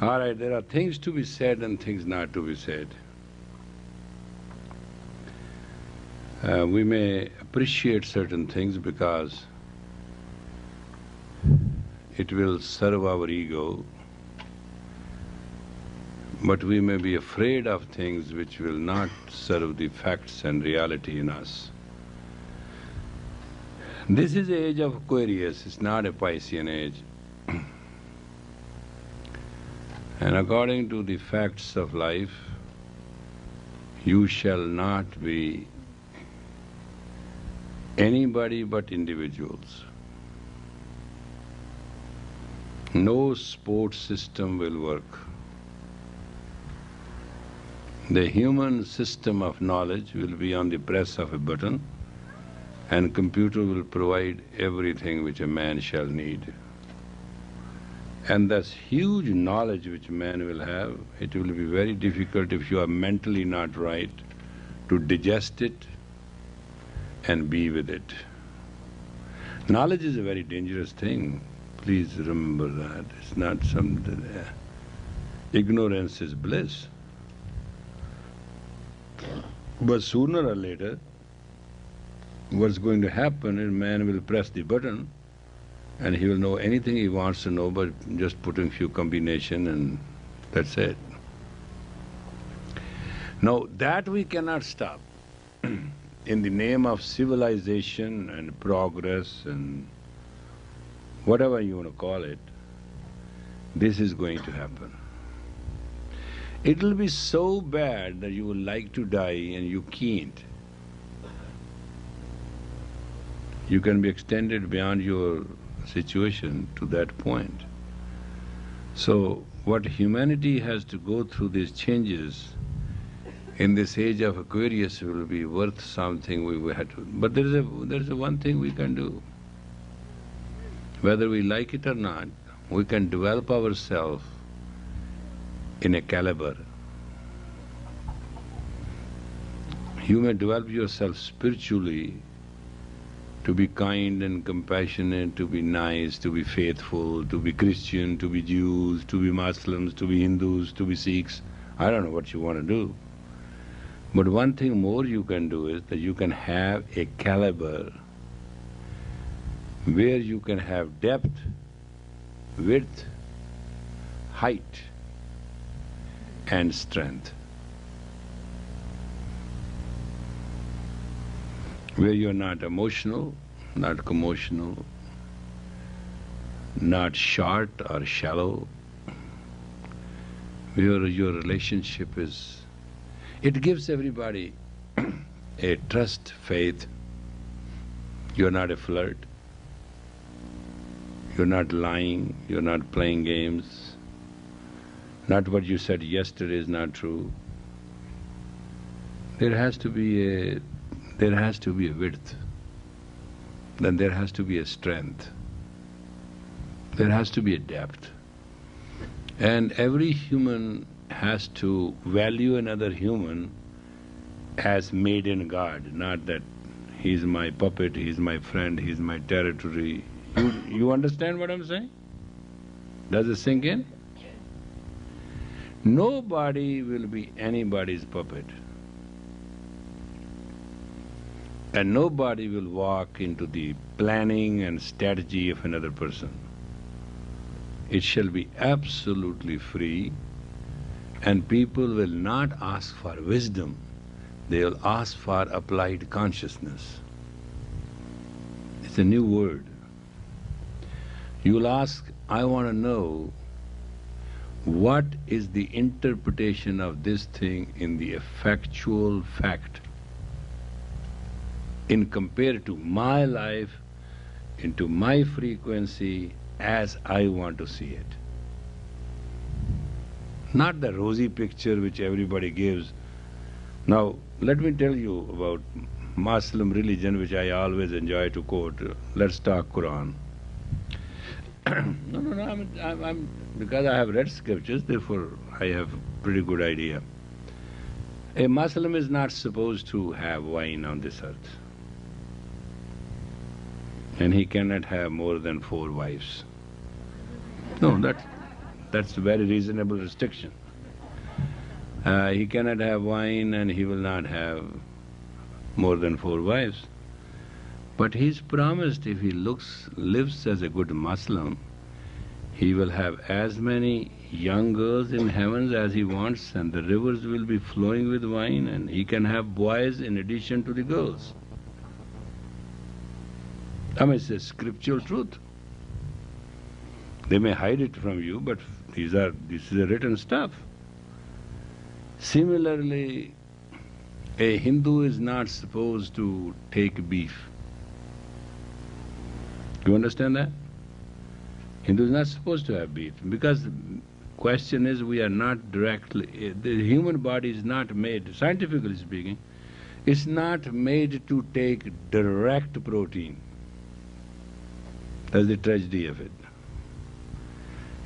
All right, there are things to be said and things not to be said. We may appreciate certain things because it will serve our ego, but we may be afraid of things which will not serve the facts and reality in us. This is the age of Aquarius, it's not a Piscean age. And according to the facts of life, you shall not be anybody but individuals. No sports system will work. The human system of knowledge will be on the press of a button, and computer will provide everything which a man shall need. And this huge knowledge which man will have, it will be very difficult if you are mentally not right to digest it and be with it. Knowledge is a very dangerous thing. Please remember that. It's not something… ignorance is bliss. But sooner or later, what's going to happen is man will press the button and he will know anything he wants to know, but just putting few combination and that's it. Now that we cannot stop. In the name of civilization and progress and whatever you want to call it, this is going to happen. It will be so bad that you will like to die and you can't. You can be extended beyond your situation to that point. So what humanity has to go through these changes in this age of Aquarius will be worth something we had to… But there is a one thing we can do. Whether we like it or not, we can develop ourselves in a caliber. You may develop yourself spiritually to be kind and compassionate, to be nice, to be faithful, to be Christian, to be Jews, to be Muslims, to be Hindus, to be Sikhs. I don't know what you want to do. But one thing more you can do is that you can have a caliber where you can have depth, width, height and strength. Where you're not emotional, not commotional, not short or shallow, where your relationship is… It gives everybody a trust, faith. You're not a flirt, you're not lying, you're not playing games, not what you said yesterday is not true. There has to be a width, then there has to be a strength, there has to be a depth. And every human has to value another human as made in God, not that he's my puppet, he's my friend, he's my territory. You understand what I'm saying? Does it sink in? Nobody will be anybody's puppet. And nobody will walk into the planning and strategy of another person. It shall be absolutely free, and people will not ask for wisdom, they will ask for applied consciousness. It's a new word. You'll ask, I want to know what is the interpretation of this thing in the effectual fact in compared to my life, into my frequency as I want to see it. Not the rosy picture which everybody gives. Now, let me tell you about Muslim religion, which I always enjoy to quote. Let's talk Quran. No, because I have read scriptures, therefore I have pretty good idea. A Muslim is not supposed to have wine on this earth. And he cannot have more than 4 wives. No, That's a very reasonable restriction. He cannot have wine and he will not have more than 4 wives. But he's promised if he lives as a good Muslim, he will have as many young girls in heavens as he wants, and the rivers will be flowing with wine, and he can have boys in addition to the girls. I mean, it's a scriptural truth. They may hide it from you, but this is a written stuff. Similarly, a Hindu is not supposed to take beef. You understand that? Hindu is not supposed to have beef, because the question is, we are not directly, the human body is not made, scientifically speaking, it's not made to take direct protein. That's the tragedy of it.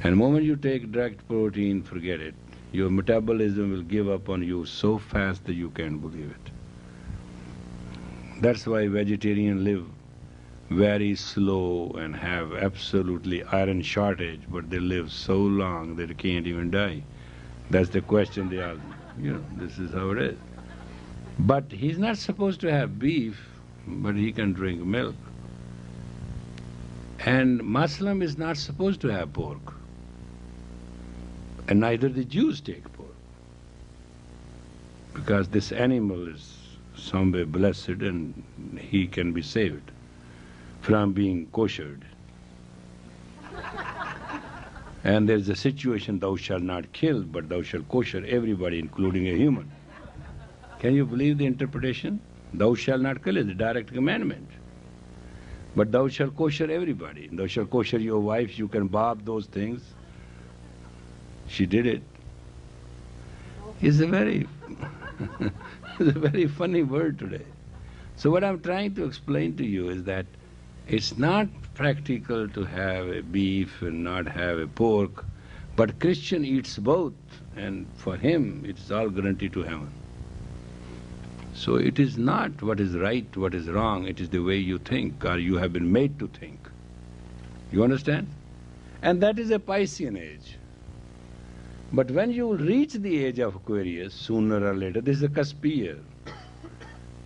And the moment you take direct protein, forget it. Your metabolism will give up on you so fast that you can't believe it. That's why vegetarians live very slow and have absolutely iron shortage, but they live so long that they can't even die. That's the question they all, this is how it is. But he's not supposed to have beef, but he can drink milk. And Muslim is not supposed to have pork. And neither the Jews take pork. Because this animal is some way blessed and he can be saved from being koshered. And there's a situation, thou shalt not kill, but thou shalt kosher everybody, including a human. Can you believe the interpretation? Thou shalt not kill is a direct commandment. But thou shalt kosher everybody. Thou shalt kosher your wife, you can bob those things. She did it. It's a very it's a very funny word today. So what I'm trying to explain to you is that it's not practical to have a beef and not have a pork, but Christian eats both, and for him it's all guaranteed to heaven. So it is not what is right, what is wrong, it is the way you think, or you have been made to think. You understand? And that is a Piscean age. But when you reach the age of Aquarius, sooner or later, this is a cusp year.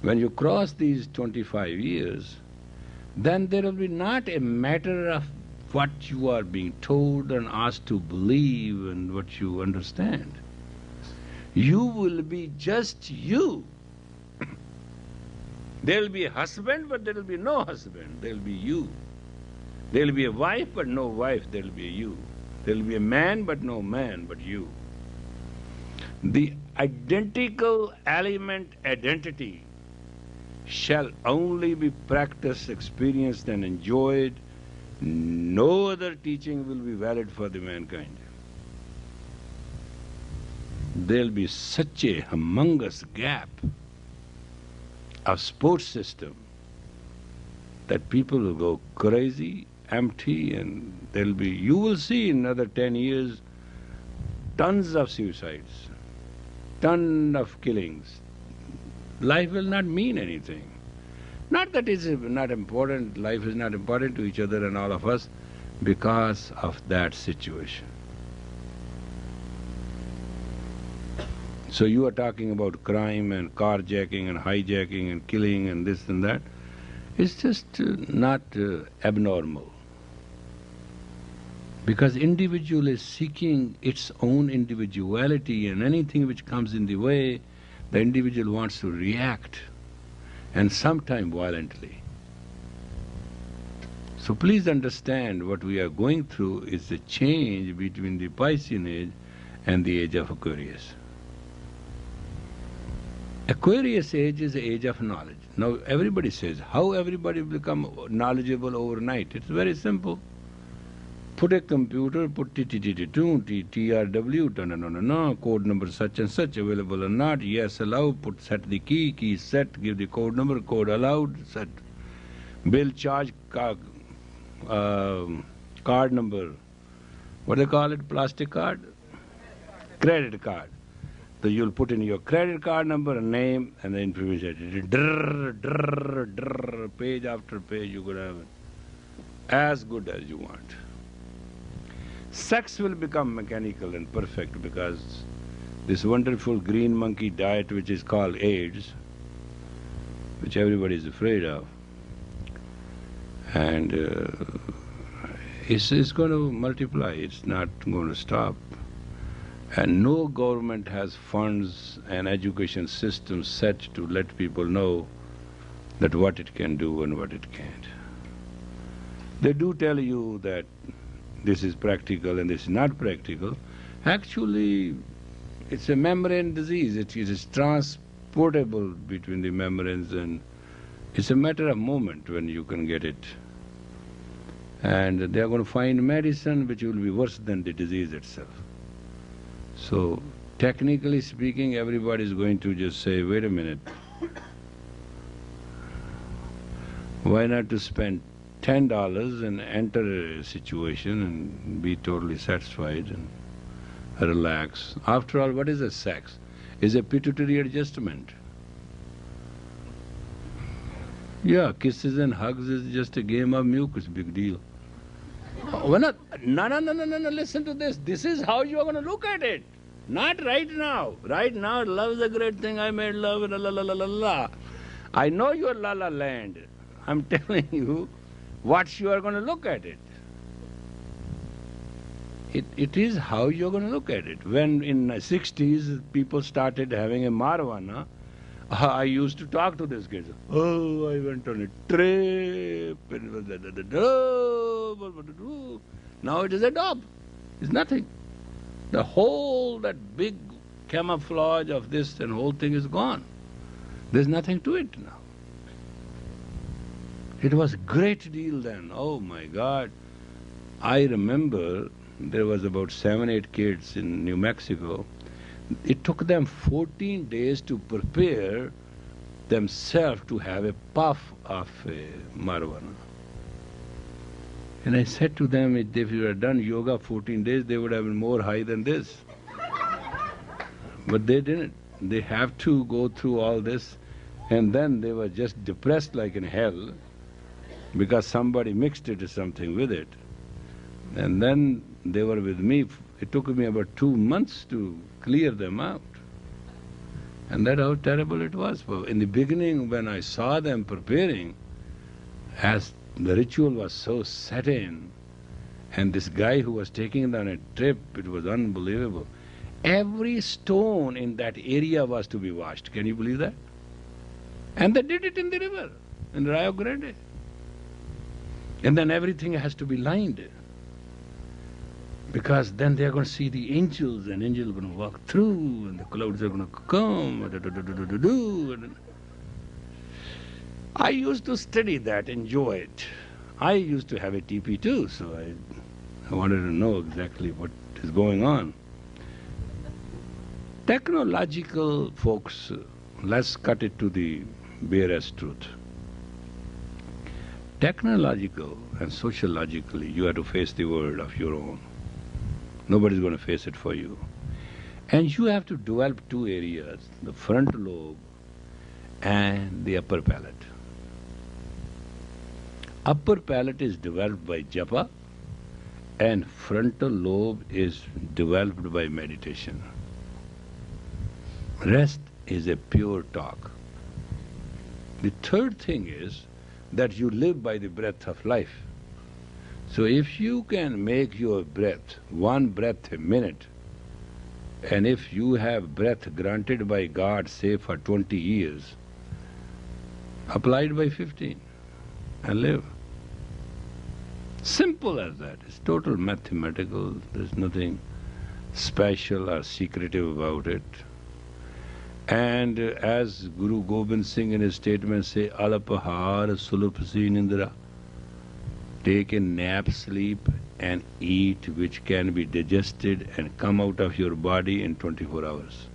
When you cross these 25 years, then there will be not a matter of what you are being told and asked to believe and what you understand. You will be just you. There will be a husband, but there will be no husband. There will be you. There will be a wife, but no wife. There will be a you. There will be a man, but no man, but you. The identical element identity shall only be practiced, experienced, and enjoyed. No other teaching will be valid for the mankind. There will be such a humongous gap of sports system that people will go crazy, empty, and there'll be, you will see in another 10 years, tons of suicides, tons of killings. Life will not mean anything. Not that it's not important, life is not important to each other and all of us because of that situation. So you are talking about crime and carjacking and hijacking and killing and this and that. It's just not abnormal. Because individual is seeking its own individuality, and anything which comes in the way, the individual wants to react, and sometimes violently. So please understand what we are going through is the change between the Piscean age and the age of Aquarius. Aquarius age is the age of knowledge. Now everybody says, how everybody become knowledgeable overnight? It's very simple. Put a computer, put TTT2, TRW, no, code number such and such, available or not, yes, allow, put set the key set, give the code number, code allowed, set. Bill charge, card number, what do they call it, plastic card? Credit card. So you'll put in your credit card number, name, and the information. Page after page, you could have it as good as you want. Sex will become mechanical and perfect because this wonderful green monkey diet which is called AIDS, which everybody is afraid of, and it's going to multiply, it's not going to stop. And no government has funds and education systems set to let people know that what it can do and what it can't. They do tell you that this is practical and this is not practical. Actually, it's a membrane disease. It is transportable between the membranes, and it's a matter of moment when you can get it. And they are going to find medicine which will be worse than the disease itself. So, technically speaking, everybody is going to just say, wait a minute, why not to spend $10 and enter a situation and be totally satisfied and relax? After all, what is a sex? It's a pituitary adjustment. Yeah, kisses and hugs is just a game of mucus, big deal. Oh, no, listen to this. This is how you are going to look at it. Not right now. Right now, love is a great thing. I made love, la la la la la la. I know your la la land. I'm telling you what you are going to look at it. It is how you're going to look at it. When in the 60s people started having a marijuana, I used to talk to these kids. Oh, I went on a trip. Now it is a daub. It's nothing. The whole, that big camouflage of this and whole thing is gone. There's nothing to it now. It was a great deal then. Oh my God. I remember there was about 7, 8 kids in New Mexico. It took them 14 days to prepare themselves to have a puff of marijuana. And I said to them, if you had done yoga 14 days, they would have been more high than this. But they didn't. They have to go through all this, and then they were just depressed like in hell because somebody mixed it or something with it. And then they were with me. It took me about 2 months to clear them out. And that's how terrible it was. But in the beginning, when I saw them preparing, as the ritual was so set in, and this guy who was taking them on a trip, it was unbelievable. Every stone in that area was to be washed. Can you believe that? And they did it in the river, in Rio Grande. And then everything has to be lined, because then they are going to see the angels, and angels are going to walk through, and the clouds are going to come. I used to study that, enjoy it. I used to have a TP too, so I wanted to know exactly what is going on. Technological folks, let's cut it to the barest truth. Technological and sociologically, you have to face the world of your own. Nobody's going to face it for you. And you have to develop 2 areas, the frontal lobe and the upper palate. Upper palate is developed by japa, and frontal lobe is developed by meditation. Rest is a pure talk. The third thing is that you live by the breath of life. So if you can make your breath, 1 breath a minute, and if you have breath granted by God, say for 20 years, apply it by 15 and live. Simple as that. It's total mathematical. There's nothing special or secretive about it. And as Guru Gobind Singh in his statement say, Alapahar Sulupasi Nindra, take a nap, sleep and eat which can be digested and come out of your body in 24 hours.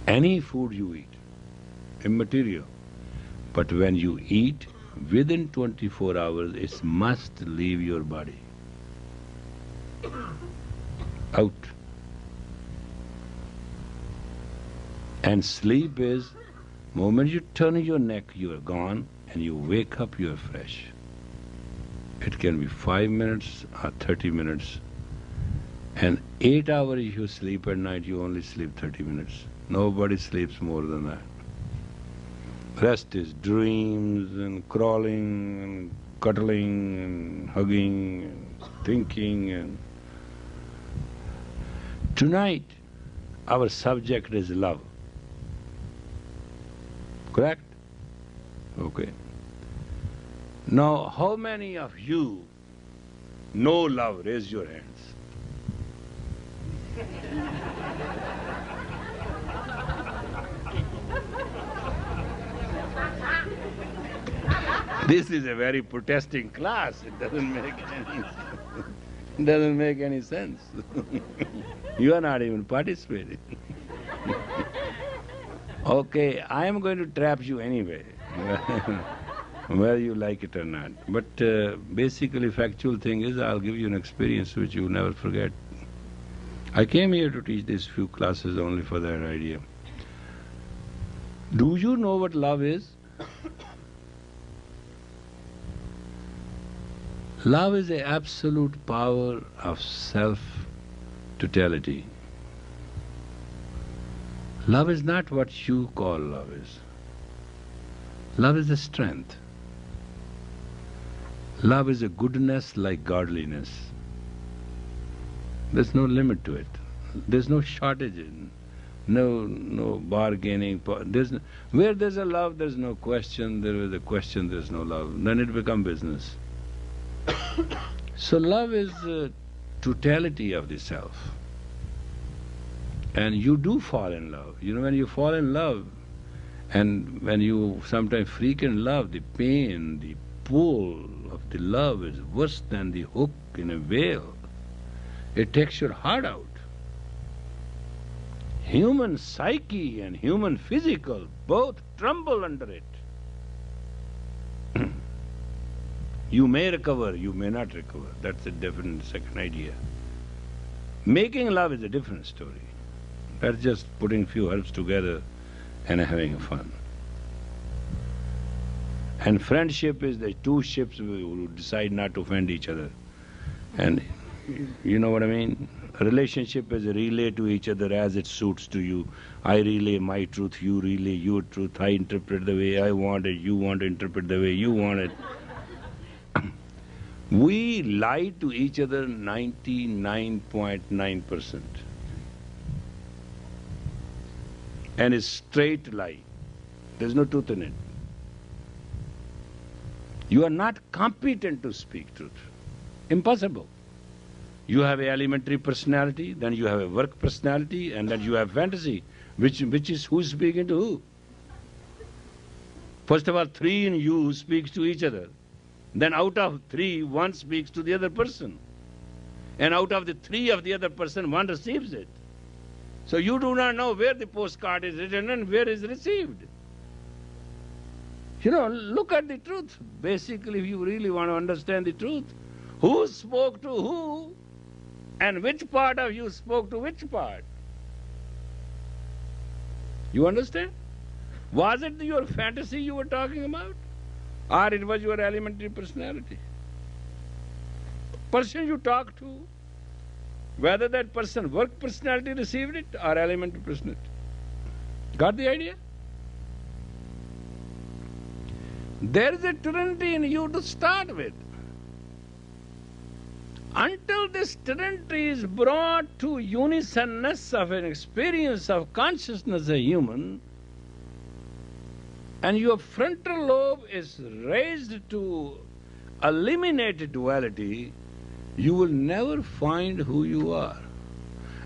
Any food you eat, immaterial. But when you eat, within 24 hours, it must leave your body. Out. And sleep is, moment you turn your neck, you are gone, and you wake up, you are fresh. It can be 5 minutes or 30 minutes. And 8 hours you sleep at night, you only sleep 30 minutes. Nobody sleeps more than that. Rest is dreams and crawling and cuddling and hugging and thinking. And tonight, our subject is love. Correct? Okay. Now, how many of you know love? Raise your hands. This is a very protesting class. It doesn't make any sense. You are not even participating. Okay, I am going to trap you anyway, whether you like it or not. But basically, factual thing is, I'll give you an experience which you will never forget. I came here to teach these few classes only for that idea. Do you know what love is? Love is the absolute power of self-totality. Love is not what you call love is. Love is a strength. Love is a goodness like godliness. There's no limit to it. There's no shortage, no bargaining. Where there's a love, there's no question. There is a question, there's no love. Then it becomes business. So love is the totality of the self. And you do fall in love. You know, when you fall in love, and when you sometimes freak in love, the pain, the pull of the love is worse than the hook in a whale. It takes your heart out. Human psyche and human physical both tremble under it. You may recover, you may not recover. That's a different second idea. Making love is a different story. That's just putting few herbs together and having fun. And friendship is the two ships who decide not to offend each other. And you know what I mean? A relationship is a relay to each other as it suits to you. I relay my truth, you relay your truth. I interpret the way I want it, you want to interpret the way you want it. We lie to each other 99.9%. And it's straight lie. There's no truth in it. You are not competent to speak truth. Impossible. You have an elementary personality, then you have a work personality, and then you have fantasy. Which is who's speaking to who? First of all, three in you speaks to each other. Then out of three, one speaks to the other person. And out of the three of the other person, one receives it. So you do not know where the postcard is written and where is received. You know, look at the truth. Basically, if you really want to understand the truth, who spoke to who and which part of you spoke to which part? You understand? Was it your fantasy you were talking about? Or it was your elementary personality? Person you talk to, whether that person work personality received it or elementary personality. Got the idea? There is a trinity in you to start with. Until this trinity is brought to unisonness of an experience of consciousness as a human, and your frontal lobe is raised to eliminate duality, you will never find who you are.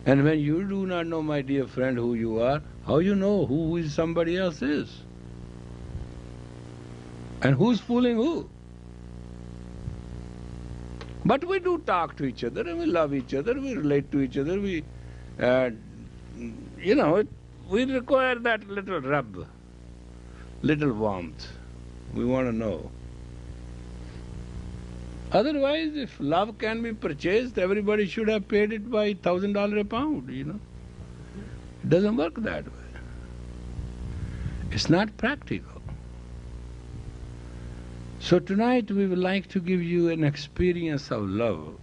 And when you do not know, my dear friend, who you are, how you know who is somebody else is? And who's fooling who? But we do talk to each other and we love each other, we relate to each other, we require that little rub, little warmth. We want to know. Otherwise, if love can be purchased, everybody should have paid it by $1,000 a pound, you know. It doesn't work that way. It's not practical. So tonight we would like to give you an experience of love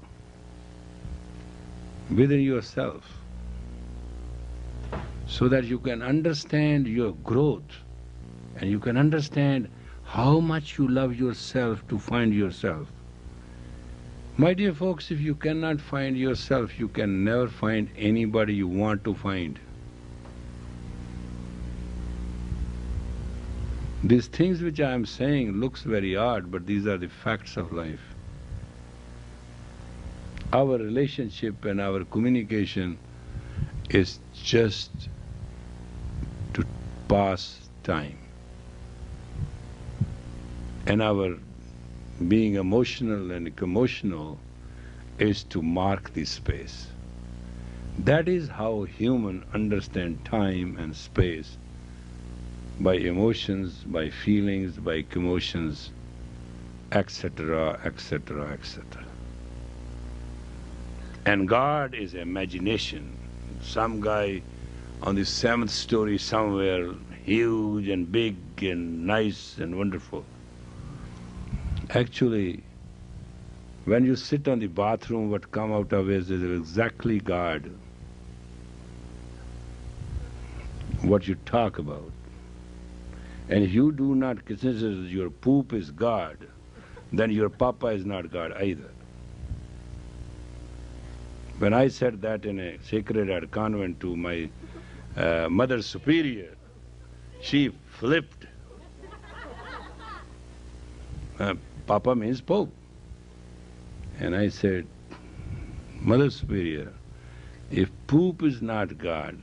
within yourself, so that you can understand your growth and you can understand how much you love yourself to find yourself. My dear folks, if you cannot find yourself, you can never find anybody you want to find. These things which I am saying looks very odd, but these are the facts of life. Our relationship and our communication is just to pass time. And our being emotional and commotional is to mark the space. That is how humans understand time and space, by emotions, by feelings, by commotions, etc., etc., etc. And God is imagination. Some guy on the 7th story somewhere, huge and big and nice and wonderful. Actually, when you sit on the bathroom, what come out of it is exactly God. What you talk about. And if you do not consider your poop is God, then your papa is not God either. When I said that in a Sacred Heart convent to my Mother Superior, she flipped. Papa means Pope. And I said, Mother Superior, if poop is not God,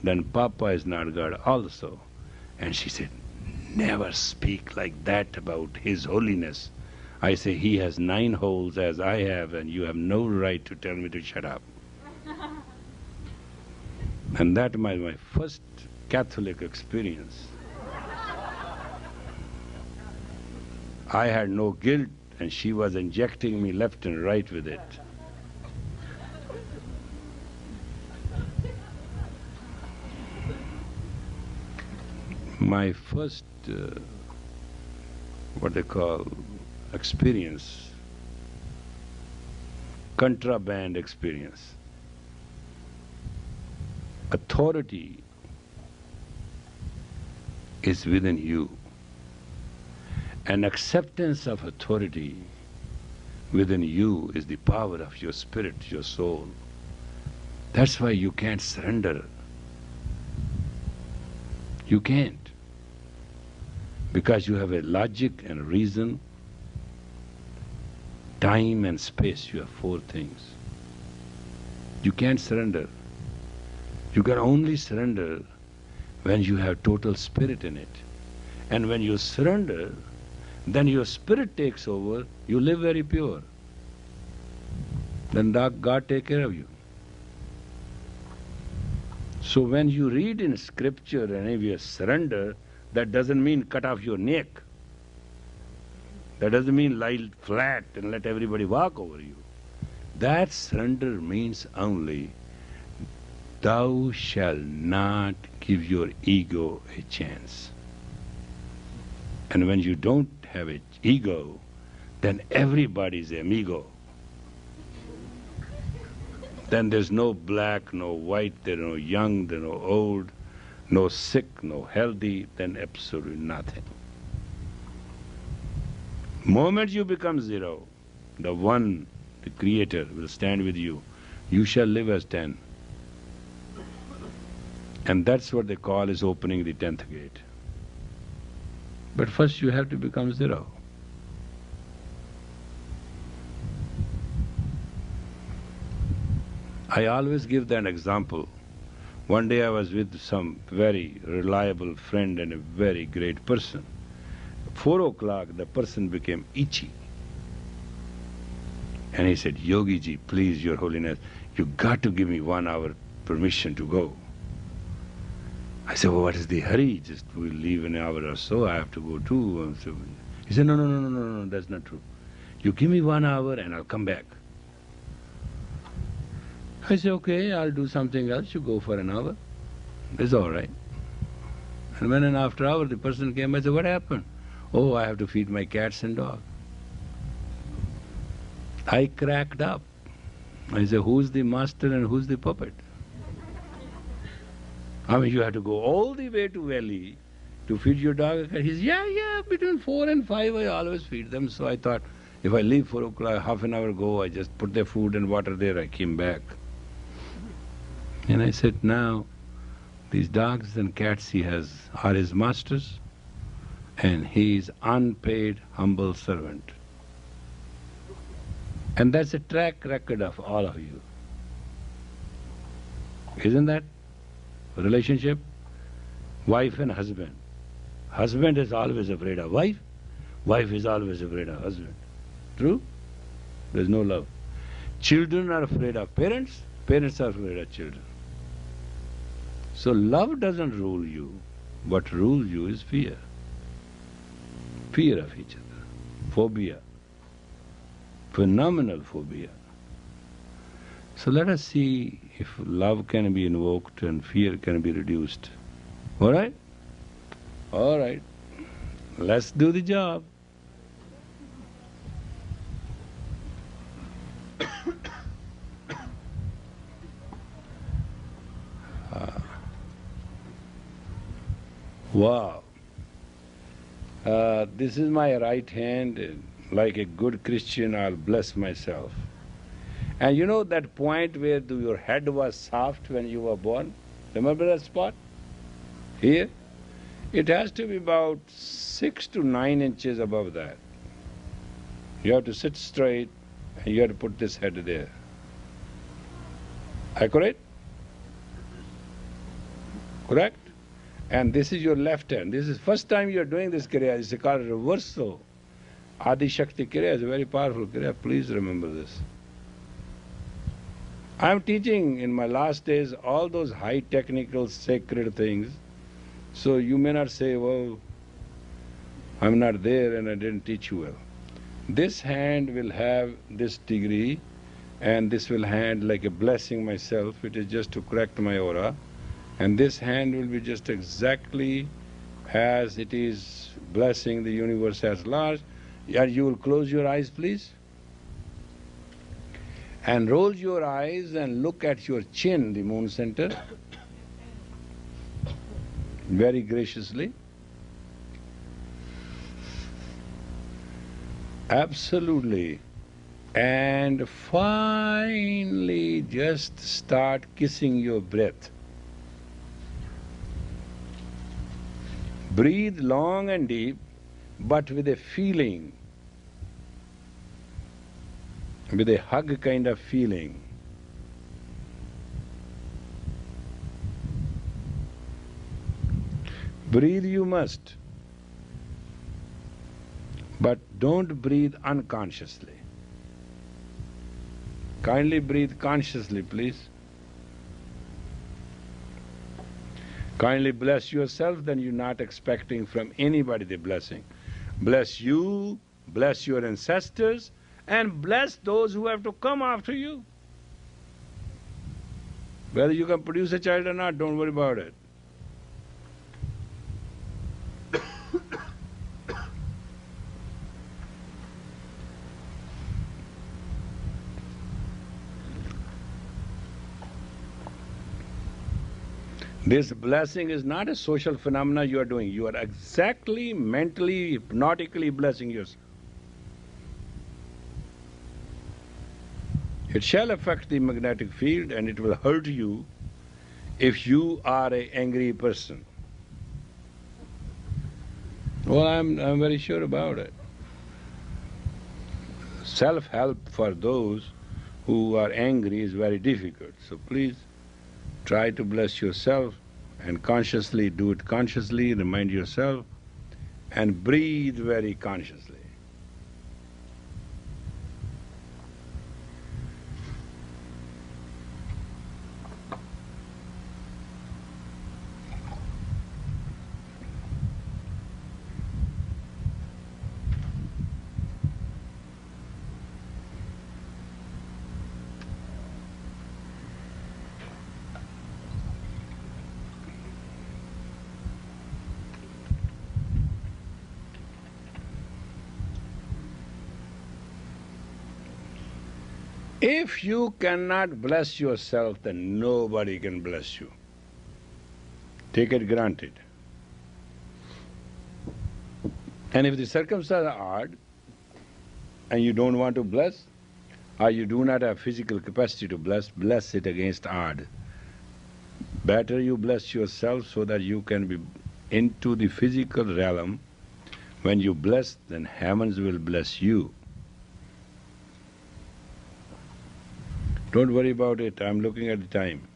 then Papa is not God also. And she said, never speak like that about His Holiness. I say, he has 9 holes as I have, and you have no right to tell me to shut up. And that was my first Catholic experience. I had no guilt, and she was injecting me left and right with it. My first, what they call, experience, contraband experience. Authority is within you. And acceptance of authority within you is the power of your spirit, your soul. That's why you can't surrender. You can't. Because you have a logic and reason, time and space. You have 4 things. You can't surrender. You can only surrender when you have total spirit in it. And when you surrender, then your spirit takes over, you live very pure. Then God take care of you. So when you read in scripture and if you surrender, that doesn't mean cut off your neck. That doesn't mean lie flat and let everybody walk over you. That surrender means only, thou shalt not give your ego a chance. And when you don't have an ego, then everybody's amigo. Then there's no black, no white, there's no young, there's no old, no sick, no healthy, then absolutely nothing. Moment you become zero, the one, the Creator, will stand with you. You shall live as 10. And that's what they call is opening the 10th gate. But first you have to become zero. I always give that example. One day I was with some very reliable friend and a very great person. 4 o'clock, the person became itchy. And he said, Yogi ji, please, Your Holiness, you got to give me 1 hour permission to go. I said, well, what is the hurry? Just we'll leave an hour or so, I have to go too. And so he said, no, that's not true. You give me 1 hour and I'll come back. I said, okay, I'll do something else, you go for an hour. It's all right. And when after hour the person came, I said, what happened? Oh, I have to feed my cats and dog. I cracked up. I said, who's the master and who's the puppet? I mean, you have to go all the way to Valley to feed your dog and cat. He said, yeah, between 4 and 5 I always feed them. So I thought, if I leave 4 o'clock, half an hour ago, I just put their food and water there, I came back. And I said, now, these dogs and cats he has are his masters, and he is unpaid, humble servant. And that's a track record of all of you. Isn't that? Relationship, wife and husband. Husband is always afraid of wife, wife is always afraid of husband. True? There's no love. Children are afraid of parents, parents are afraid of children. So love doesn't rule you. What rules you is fear. Fear of each other. Phobia. Phenomenal phobia. So let us see if love can be invoked and fear can be reduced. All right? All right. Let's do the job. Wow. This is my right hand. Like a good Christian, I'll bless myself. And you know that point where your head was soft when you were born? Remember that spot? Here? It has to be about 6 to 9 inches above that. You have to sit straight and you have to put this head there. Accurate? Correct? And this is your left hand. This is first time you are doing this kriya. It's called reversal. Adi Shakti kriya is a very powerful kriya. Please remember this. I am teaching in my last days all those high technical sacred things. So you may not say, well, I'm not there and I didn't teach you well. This hand will have this degree and this will hand like a blessing myself. It is just to correct my aura. And this hand will be just exactly as it is blessing the universe as large. And you will close your eyes, please. And roll your eyes and look at your chin, the moon center, very graciously. Absolutely. And finally just start kissing your breath. Breathe long and deep, but with a feeling, with a hug kind of feeling. Breathe you must, but don't breathe unconsciously. Kindly breathe consciously, please. Kindly bless yourself, then you're not expecting from anybody the blessing. Bless you, bless your ancestors, and bless those who have to come after you. Whether you can produce a child or not, don't worry about it. This blessing is not a social phenomena you are doing. You are exactly mentally, hypnotically blessing yourself. It shall affect the magnetic field and it will hurt you if you are an angry person. Well, I'm very sure about it. Self-help for those who are angry is very difficult. So please try to bless yourself and consciously do it consciously, remind yourself, and breathe very consciously. If you cannot bless yourself, then nobody can bless you. Take it granted. And if the circumstances are hard and you don't want to bless, or you do not have physical capacity to bless it against odd. Better you bless yourself so that you can be into the physical realm. When you bless, then heavens will bless you. Don't worry about it. I'm looking at the time.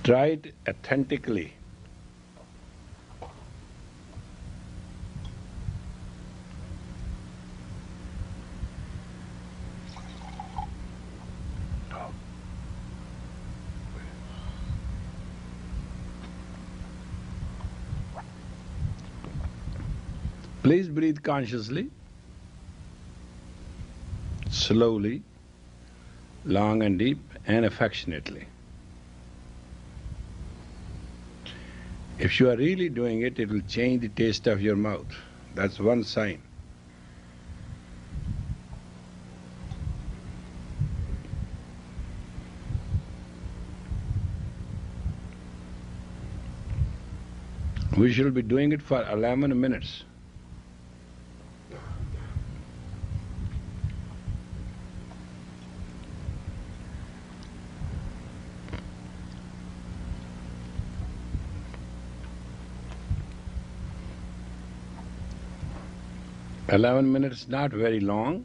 Try it authentically. Please breathe consciously, slowly, long and deep, and affectionately. If you are really doing it, it will change the taste of your mouth. That's one sign. We shall be doing it for 11 minutes. "11 minutes" not very long,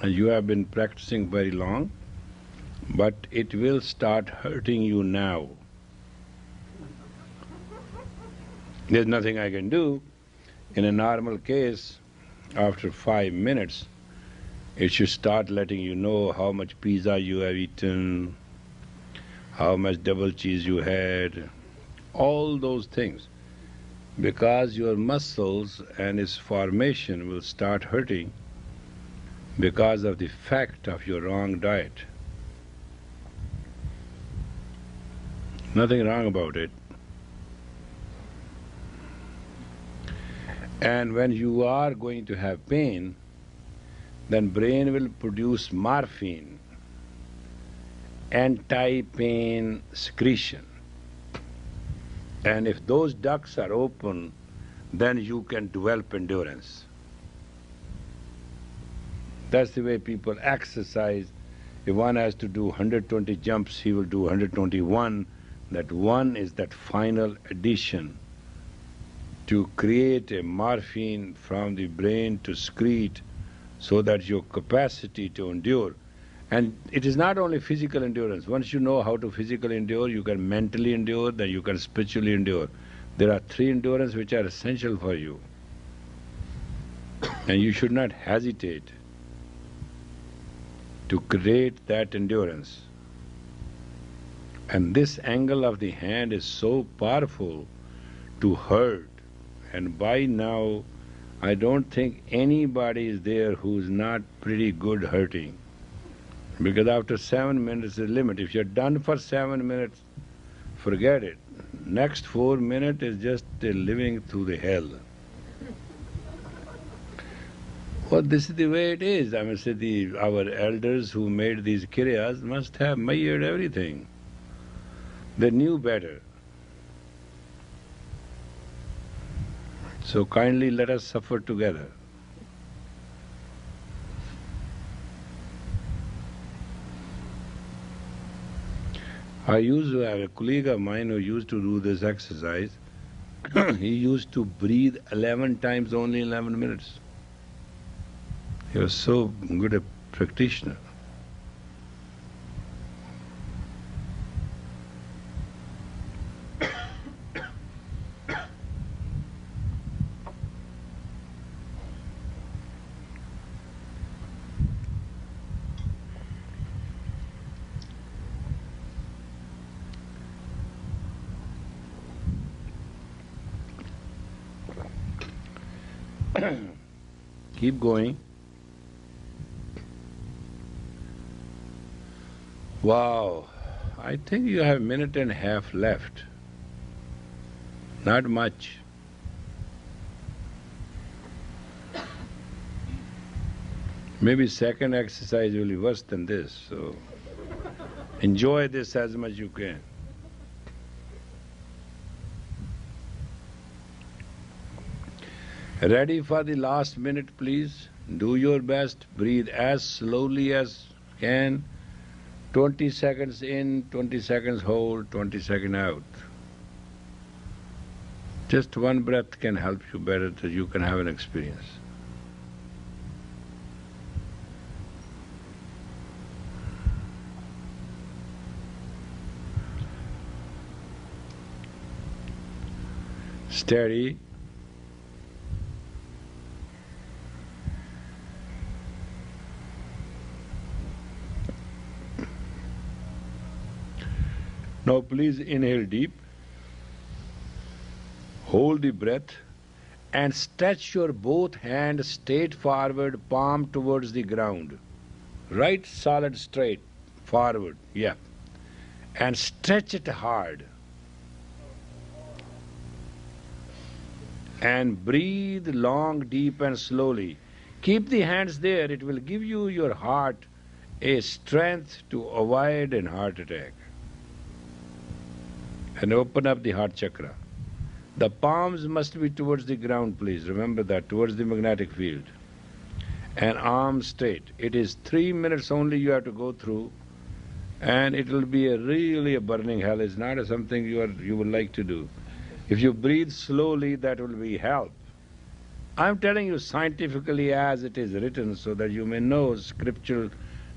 and you have been practicing very long, but it will start hurting you now. There's nothing I can do. In a normal case, after 5 minutes, it should start letting you know how much pizza you have eaten, how much double cheese you had, all those things. Because your muscles and its formation will start hurting because of the fact of your wrong diet. Nothing wrong about it. And when you are going to have pain, then brain will produce morphine, anti-pain secretion. And if those ducts are open, then you can develop endurance. That's the way people exercise. If one has to do 120 jumps, he will do 121. That one is that final addition to create a morphine from the brain to secrete so that your capacity to endure. And it is not only physical endurance. Once you know how to physically endure, you can mentally endure, then you can spiritually endure. There are 3 endurance which are essential for you. And you should not hesitate to create that endurance. And this angle of the hand is so powerful to hurt. And by now, I don't think anybody is there who's not pretty good hurting. Because after 7 minutes is the limit. If you're done for 7 minutes, forget it. Next 4 minutes is just living through the hell. Well, this is the way it is. I must say, our elders who made these kiryas must have measured everything. They knew better. So kindly let us suffer together. I used to have a colleague of mine who used to do this exercise. He used to breathe 11 times only in 11 minutes. He was so good a practitioner. Keep going. Wow. I think you have a minute and a half left. Not much. Maybe second exercise will be worse than this. So enjoy this as much as you can. Ready for the last minute, please? Do your best. Breathe as slowly as you can. 20 seconds in, 20 seconds hold, 20 seconds out. Just one breath can help you better so you can have an experience. Steady. Now please inhale deep, hold the breath and stretch your both hands straight forward, palm towards the ground. Right solid straight forward, yeah. And stretch it hard. And breathe long, deep and slowly. Keep the hands there, it will give you your heart a strength to avoid a heart attack. And open up the heart chakra. The palms must be towards the ground, please. Remember that, towards the magnetic field. And arms straight. It is 3 minutes only you have to go through, and it will be really a burning hell. It's not something you would like to do. If you breathe slowly, that will be help. I'm telling you scientifically as it is written so that you may know scriptural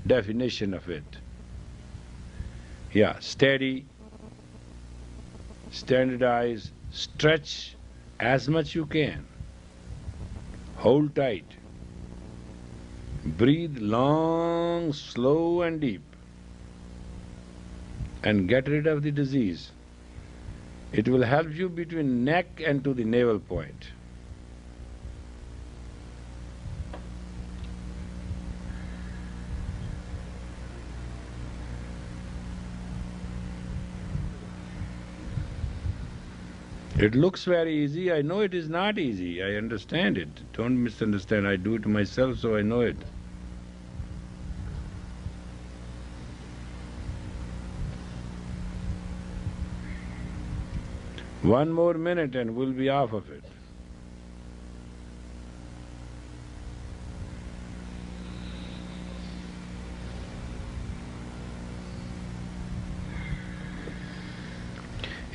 definition of it. Yeah, steady. Standardize, stretch as much you can. Hold tight. Breathe long, slow and deep. And get rid of the disease. It will help you between neck and to the navel point. It looks very easy. I know it is not easy. I understand it. Don't misunderstand. I do it myself, so I know it. One more minute and we'll be off of it.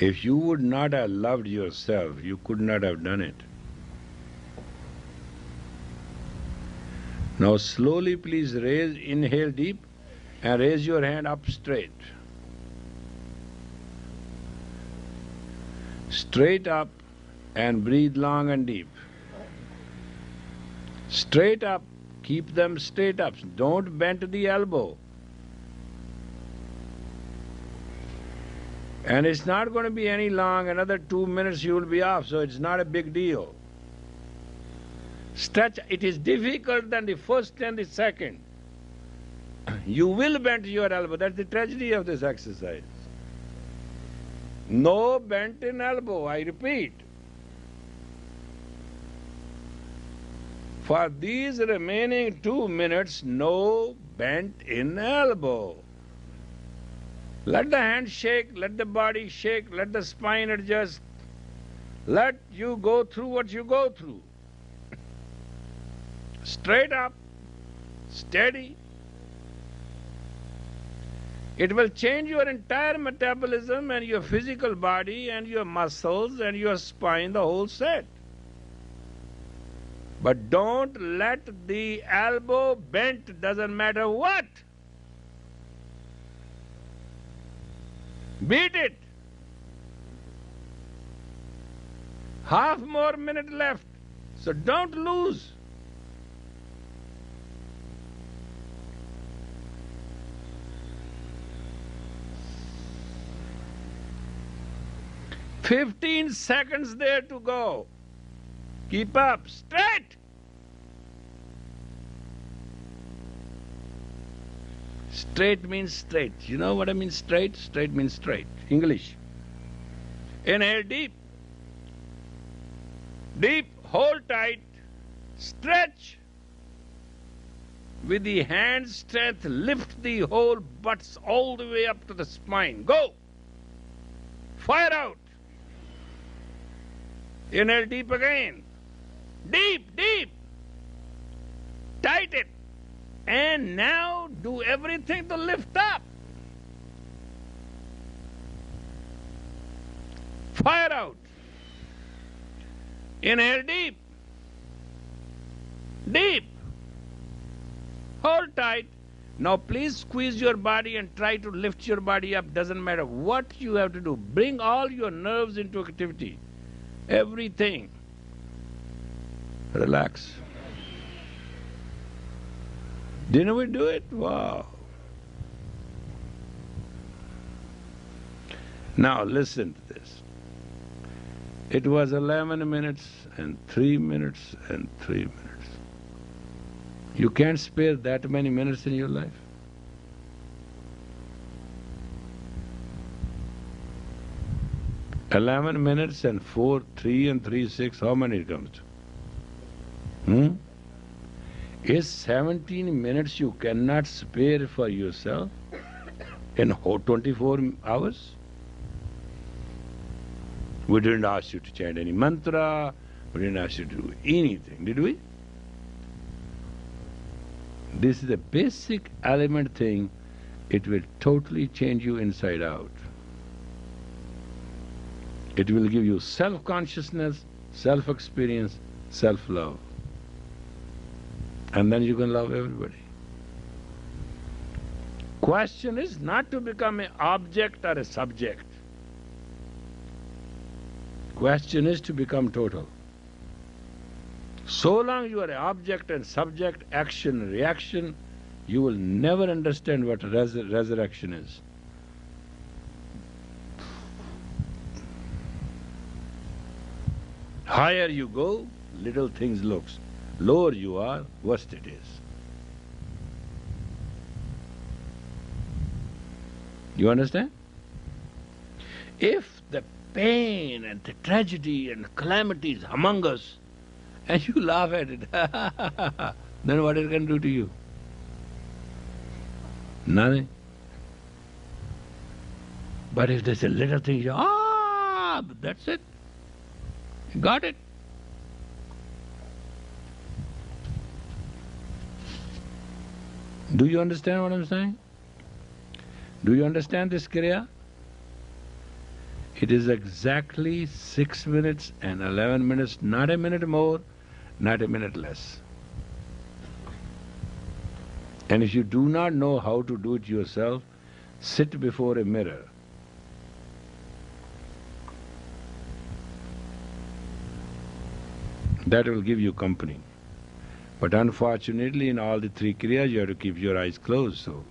If you would not have loved yourself, you could not have done it. Now slowly please raise, inhale deep and raise your hand up straight. Straight up and breathe long and deep. Straight up, keep them straight up. Don't bend the elbow. And it's not going to be any long, another 2 minutes you will be off, so it's not a big deal. Stretch, it is difficult than the first and the second. You will bend your elbow, that's the tragedy of this exercise. No bent in elbow, I repeat. For these remaining 2 minutes, no bent in elbow. Let the hand shake, let the body shake, let the spine adjust. Let you go through what you go through. Straight up, steady. It will change your entire metabolism and your physical body and your muscles and your spine, the whole set. But don't let the elbow bent, doesn't matter what. Beat it. Half more minute left, so don't lose. "15 seconds there to go. Keep up, straight. Straight means straight. You know what I mean straight? Straight means straight. English. Inhale deep. Deep, hold tight, stretch. With the hand strength, lift the whole butts all the way up to the spine. Go. Fire out. Inhale deep again. Deep, deep. Tight it. And now do everything to lift up. Fire out. Inhale deep. Deep. Hold tight. Now please squeeze your body and try to lift your body up. Doesn't matter what you have to do. Bring all your nerves into activity. Everything. Relax. Didn't we do it? Wow. Now listen to this. It was 11 minutes and 3 minutes and 3 minutes. You can't spare that many minutes in your life. "11 minutes and 4, 3 and 3, 6, how many it comes to? Is 17 minutes you cannot spare for yourself in 24 hours? We didn't ask you to chant any mantra, we didn't ask you to do anything, did we? This is a basic element thing. It will totally change you inside out. It will give you self-consciousness, self-experience, self-love. And then you can love everybody. Question is not to become an object or a subject. Question is to become total. So long you are an object and subject, action and reaction, you will never understand what resurrection is. Higher you go, little things looks. Lower you are, worse it is. You understand? If the pain and the tragedy and calamity is among us, and you laugh at it, then what it can do to you? Nothing. But if there's a little thing, that's it. You got it. Do you understand what I'm saying? Do you understand this kriya? It is exactly 6 minutes and 11 minutes, not a minute more, not a minute less. And if you do not know how to do it yourself, sit before a mirror. That will give you company. But unfortunately, in all the 3 kriyas, you have to keep your eyes closed, so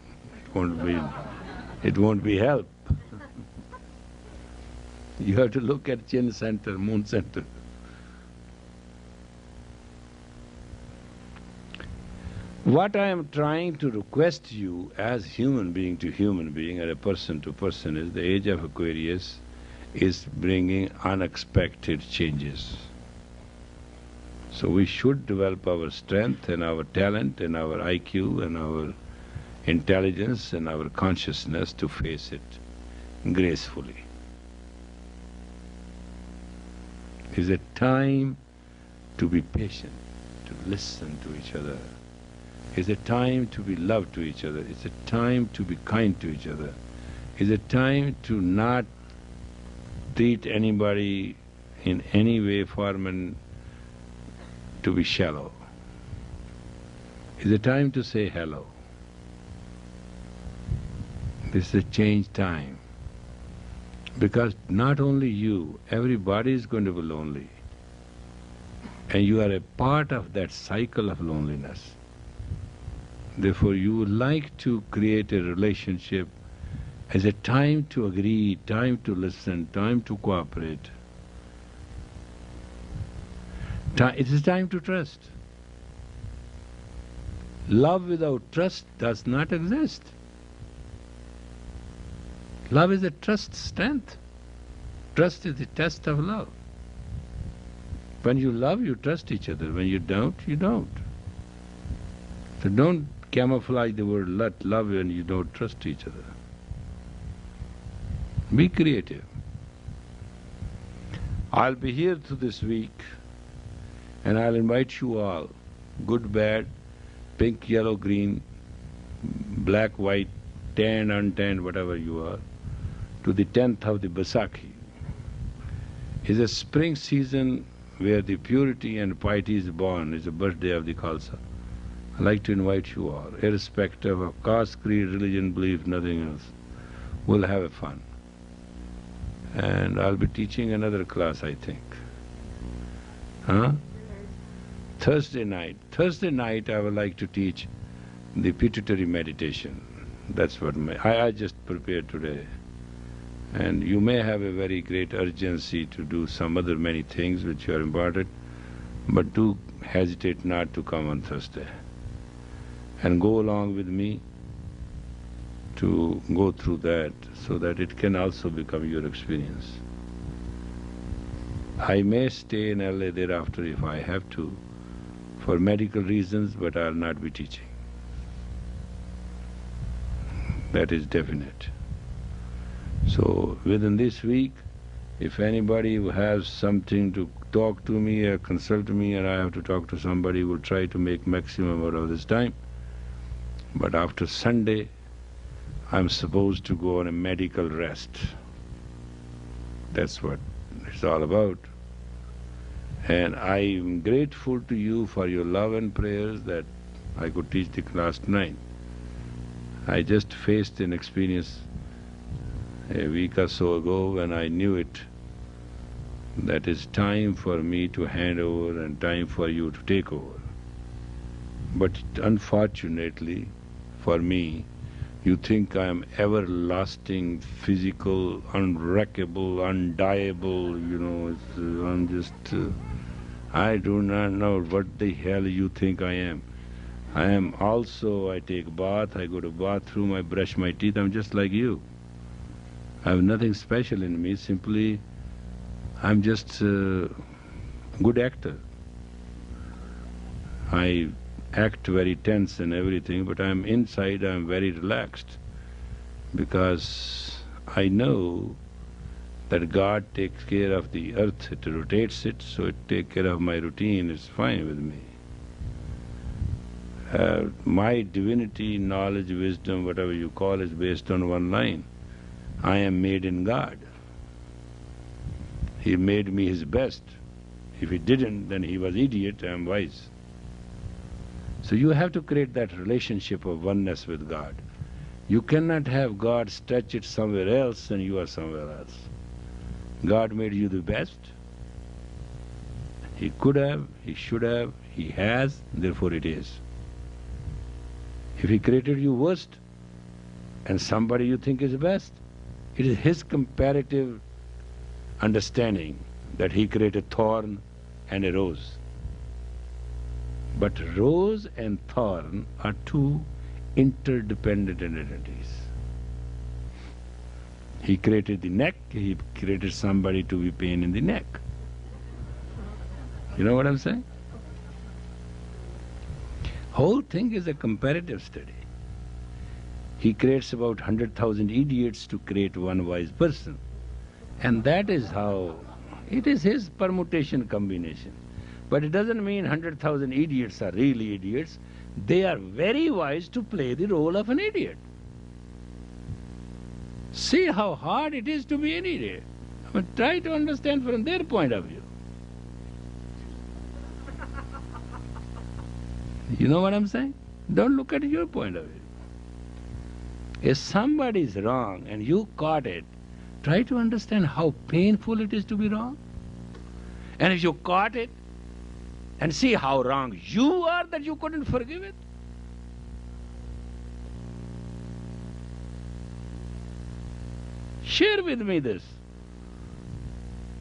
it won't be help. You have to look at chin center, moon center. What I am trying to request you as human being to human being, or a person to person, is the age of Aquarius is bringing unexpected changes. So we should develop our strength and our talent and our IQ and our intelligence and our consciousness to face it gracefully. It's a time to be patient, to listen to each other. It's a time to be loved to each other. It's a time to be kind to each other. It's a time to not treat anybody in any way, form and to be shallow. It's a time to say hello. This is a change time. Because not only you, everybody is going to be lonely. And you are a part of that cycle of loneliness. Therefore, you would like to create a relationship as a time to agree, time to listen, time to cooperate. It is time to trust. Love without trust does not exist. Love is a trust strength. Trust is the test of love. When you love, you trust each other. When you don't, you don't. So don't camouflage the word love when you don't trust each other. Be creative. I'll be here through this week, and I'll invite you all, good, bad, pink, yellow, green, black, white, tan, untanned, whatever you are, to the 10th of the Baisakhi. It's a spring season where the purity and piety is born. It's the birthday of the Khalsa. I'd like to invite you all, irrespective of caste, creed, religion, belief, nothing else. We'll have a fun. And I'll be teaching another class, I think. Huh? Thursday night. Thursday night I would like to teach the pituitary meditation. That's what I just prepared today. And you may have a very great urgency to do some other many things which are important, but do hesitate not to come on Thursday. And go along with me to go through that so that it can also become your experience. I may stay in LA thereafter if I have to, for medical reasons, but I'll not be teaching. That is definite. So within this week, if anybody who has something to talk to me or consult me, and I have to talk to somebody, we'll try to make maximum out of this time. But after Sunday, I'm supposed to go on a medical rest. That's what it's all about. And I'm grateful to you for your love and prayers that I could teach the class tonight. I just faced an experience a week or so ago when I knew it, that it's time for me to hand over and time for you to take over. But unfortunately for me, you think I am everlasting, physical, unwreckable, undieable, I'm just… I do not know what the hell you think I am. I am also, I take bath, I go to bathroom, I brush my teeth, I'm just like you. I have nothing special in me, simply I'm just a good actor. I act very tense and everything, but I'm inside, I'm very relaxed, because I know that God takes care of the earth, it rotates it, so it takes care of my routine, it's fine with me. My divinity, knowledge, wisdom, whatever you call, is based on one line. I am made in God. He made me His best. If He didn't, then He was idiot, I am wise. So you have to create that relationship of oneness with God. You cannot have God stretch it somewhere else and you are somewhere else. God made you the best. He could have, He should have, He has, therefore it is. If He created you worst and somebody you think is best, it is His comparative understanding that He created thorn and a rose. But rose and thorn are two interdependent entities. He created the neck, He created somebody to be pain in the neck. You know what I'm saying? Whole thing is a comparative study. He creates about 100,000 idiots to create one wise person. And that is how… it is His permutation combination. But it doesn't mean 100,000 idiots are really idiots. They are very wise to play the role of an idiot. See how hard it is to be an idiot. I mean, try to understand from their point of view. You know what I'm saying? Don't look at your point of view. If somebody is wrong and you caught it, try to understand how painful it is to be wrong. And if you caught it, and see how wrong you are that you couldn't forgive it. Share with me this.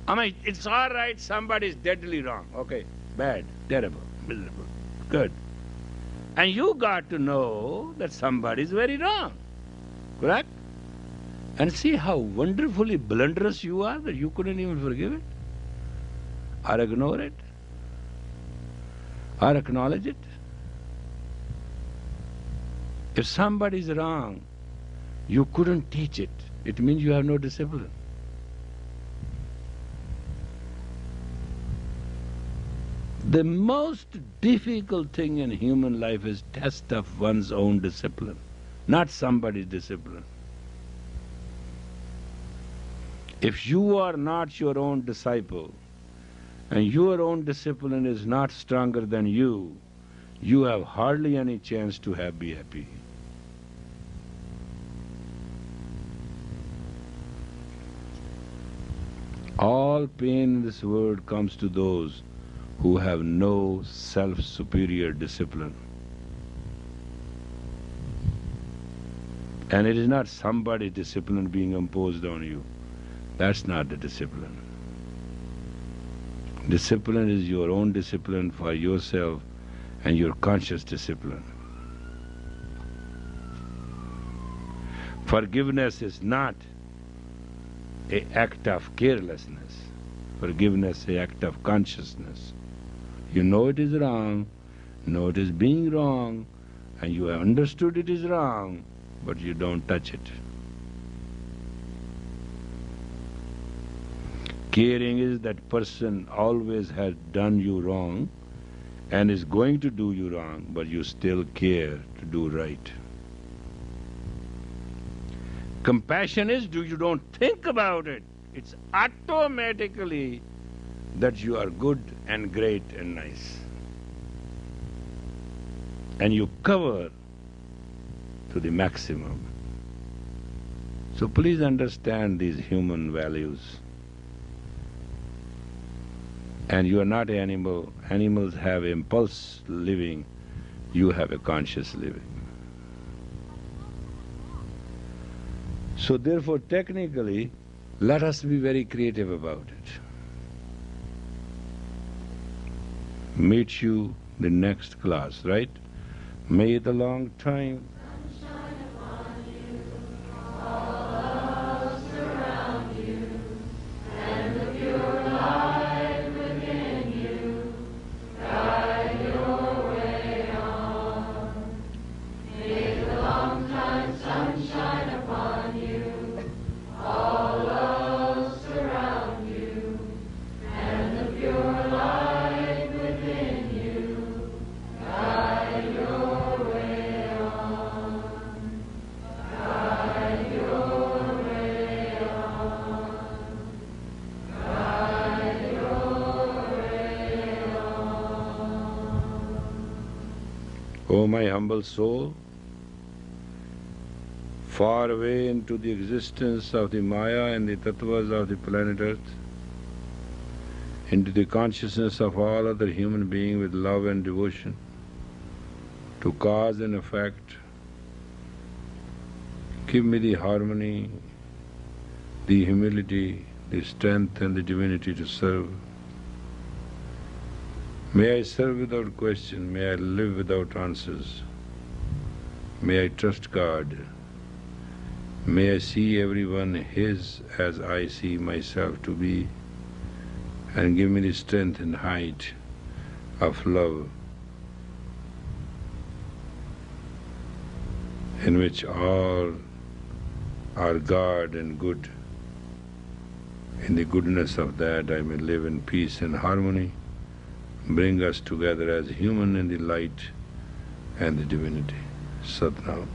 I mean, it's all right, somebody is deadly wrong. Okay, bad, terrible, miserable, good. And you got to know that somebody is very wrong, correct? And see how wonderfully blunderous you are that you couldn't even forgive it, or ignore it, or acknowledge it. If somebody is wrong, you couldn't teach it. It means you have no discipline. The most difficult thing in human life is test of one's own discipline, not somebody's discipline. If you are not your own disciple and your own discipline is not stronger than you have hardly any chance to be happy. All pain in this world comes to those who have no self-superior discipline. And it is not somebody's discipline being imposed on you. That's not the discipline. Discipline is your own discipline for yourself and your conscious discipline. Forgiveness is not an act of carelessness. Forgiveness is an act of consciousness. You know it is wrong, know it is being wrong, and you have understood it is wrong, but you don't touch it. Caring is that person always has done you wrong and is going to do you wrong, but you still care to do right. Compassion is you don't think about it. It's automatically that you are good and great and nice. And you cover to the maximum. So please understand these human values. And you are not an animal. Animals have impulse living. You have a conscious living. So therefore, technically, let us be very creative about it. Meet you the next class, right? May the long time O my humble soul, far away into the existence of the Maya and the Tattvas of the planet Earth, into the consciousness of all other human beings with love and devotion, to cause and effect, give me the harmony, the humility, the strength and the divinity to serve. May I serve without question, may I live without answers, may I trust God, may I see everyone His as I see myself to be, and give me the strength and height of love in which all are God and good. In the goodness of that I may live in peace and harmony. Bring us together as human in the light and the divinity. Sat Nam.